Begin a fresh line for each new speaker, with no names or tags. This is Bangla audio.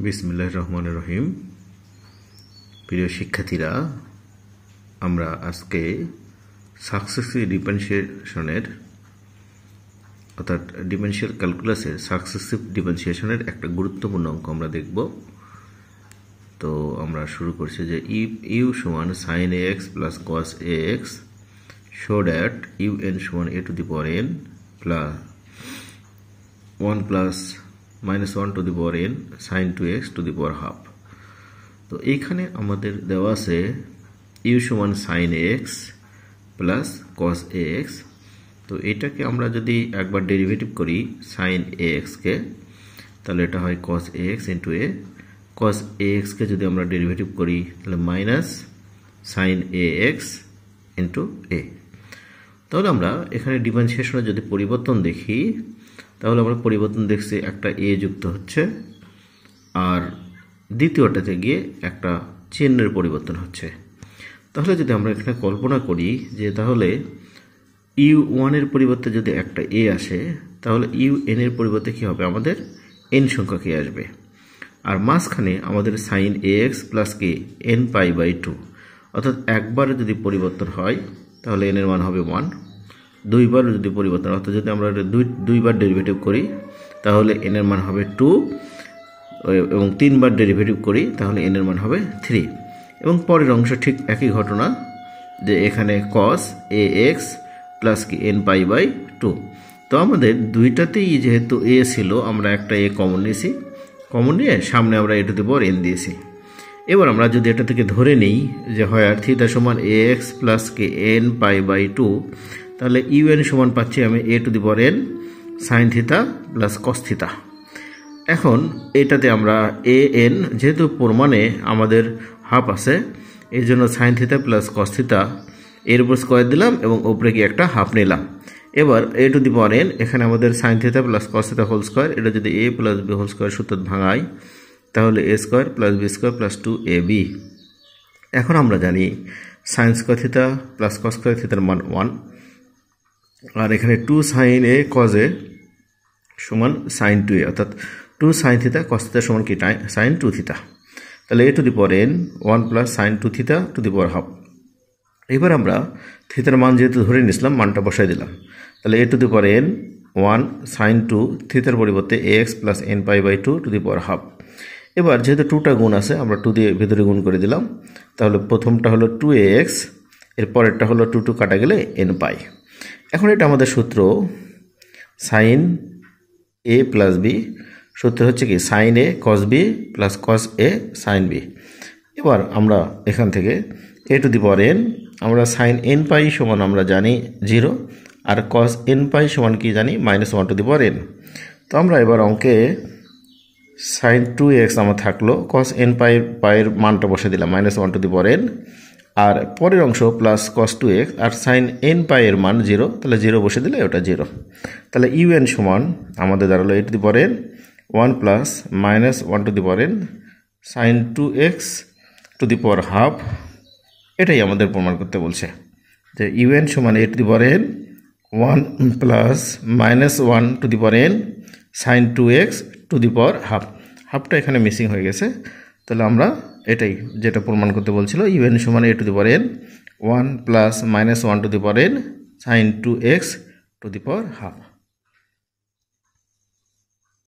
বিসমিল্লাহির রহমানির রহিম। প্রিয় শিক্ষার্থীরা, আমরা আজকে সাকসেসিভ ডিফারেন্সিয়েশনের অর্থাৎ ডিফারেন্সিয়াল ক্যালকুলাসের সাকসেসিভ ডিফারেন্সিয়েশনের একটা গুরুত্বপূর্ণ অঙ্ক আমরা দেখব। তো আমরা শুরু করছি যে ইফ ইউ সমান sine A X plus cos A X show that U N সমান A to the power N plus 1 plus minus 1 to the power N sine 2x to the power half. তো এইখানে আমাদের দেওয়া আছে ইউ সমান sine X plus cos A X. তো এটাকে আমরা যদি একবার ডেরিভেটিভ করি সাইন এ এক্সকে, তাহলে এটা হয় কস এ এক্স ইন্টু এ। কস এ এক্সকে যদি আমরা ডেরিভেটিভ করি তাহলে মাইনাস সাইন এ এক্স ইন্টু এ। তাহলে আমরা এখানে ডিফারেন্সিয়েশনের যদি পরিবর্তন দেখি, তাহলে আমরা পরিবর্তন দেখছি একটা এ যুক্ত হচ্ছে, আর দ্বিতীয়টাতে গিয়ে একটা চিহ্নের পরিবর্তন হচ্ছে। তাহলে যদি আমরা এখানে কল্পনা করি যে তাহলে ইউ ওয়ানের পরিবর্তে যদি একটা এ আসে, তাহলে ইউ এন এর পরিবর্তে কী হবে, আমাদের এন সংখ্যা কে আসবে। আর মাঝখানে আমাদের sine A X plus K N pi by 2, অর্থাৎ একবার যদি পরিবর্তন হয় তাহলে এন এর মান হবে 1, দুইবার যদি পরিবর্তন অর্থাৎ যদি আমরা দুইবার ডেরিভেটিভ করি তাহলে এন এর মান হবে 2, এবং তিনবার ডেরিভেটিভ করি তাহলে এন এর মান হবে 3। এবং পরের অংশ ঠিক একই ঘটনা, যে এখানে কস এ এক্স প্লাস কি এন পাই বাই 2। তো আমাদের দুইটাতেই যেহেতু এ ছিল, আমরা একটা এ কমন নিয়েছি, কমন নিয়ে সামনে আমরা এ টু দি পাওয়ার এন দিয়েছি। এবার আমরা যদি এটা থেকে ধরে নিই যে হয় আর থিটা সমান A X plus K N pi by 2, তাহলে ইউ এন সমান পাচ্ছি আমি A to the power N sine theta plus cos theta. এখন এটাতে আমরা এ এন যেহেতু প্রমাণে আমাদের হাফ আছে, এই জন্য sign theta plus cos theta এর উপর স্কোয়ার দিলাম এবং উপরে গিয়ে একটা হাফ নিলাম। এবার এ টু দি পাওয়ার এন, এখানে আমাদের sine theta plus cos theta whole square, এটা যদি A plus B whole square সূত্র ভাঙাই তাহলে A square plus B square plus 2ab। এখন আমরা জানি sine square theta plus cos square থিটার মান 1, আর এখানে 2 সাইন এ কজ এ সমান সাইন 2a, অর্থাৎ 2 সাইন থিটা কস থিটা সমান কি সাইন 2 থিটা। তাহলে A to the power N 1 plus sine 2 theta to the power half. এবার আমরা থিটার মান যেহেতু ধরে নিয়েছিলাম, মানটা বসাই দিলাম। তাহলে A to the power N 1 sine 2 থিটার পরিবর্তে A X plus N pi by 2 to the power half. এবার যেহেতু 2টা গুণ আছে, আমরা 2 দিয়ে ভেতরে গুণ করে দিলাম। তাহলে প্রথমটা হলো 2ax, এর পরেরটা হলো 2 কাটা গেলে এন পাই। এখন এটা আমাদের সূত্র সাইন এ প্লাস বি, সূত্র হচ্ছে কি সাইন এ কস বি প্লাস কস এ সাইন বি। এবার আমরা এখান থেকে এ টু দি পাওয়ার এন, আমরা সাইন এন পাই সমান আমরা জানি 0, আর কস এন পাই সমান কি জানি -1 টু দি পাওয়ার এন। তো আমরা এবার অঙ্কে সাইন 2x আমার থাকলো, কস এন পাইয়ের মানটা বসে দিলাম -1 টু দি পাওয়ার এন, আর পরের অংশ প্লাস কস 2x, আর সাইন এন পাইয়ের মান 0, তাহলে 0 বসে দিলে ওটা 0। তাহলে ইউ এন সমান আমাদের দাঁড়ালো A to the power N 1 plus -1 to the power N sine 2x to the power half. এটাই আমাদের প্রমাণ করতে বলছে যে ইউ এন সমান A to the power N 1 plus -1 to the power N sine 2x to the power half. হাফটা এখানে মিসিং হয়ে গেছে, তাহলে আমরা এটাই যেটা প্রমাণ করতে বলছিল, ইউ এন সমান A to the power N 1 plus -1 to the power N sine 2x to the power half.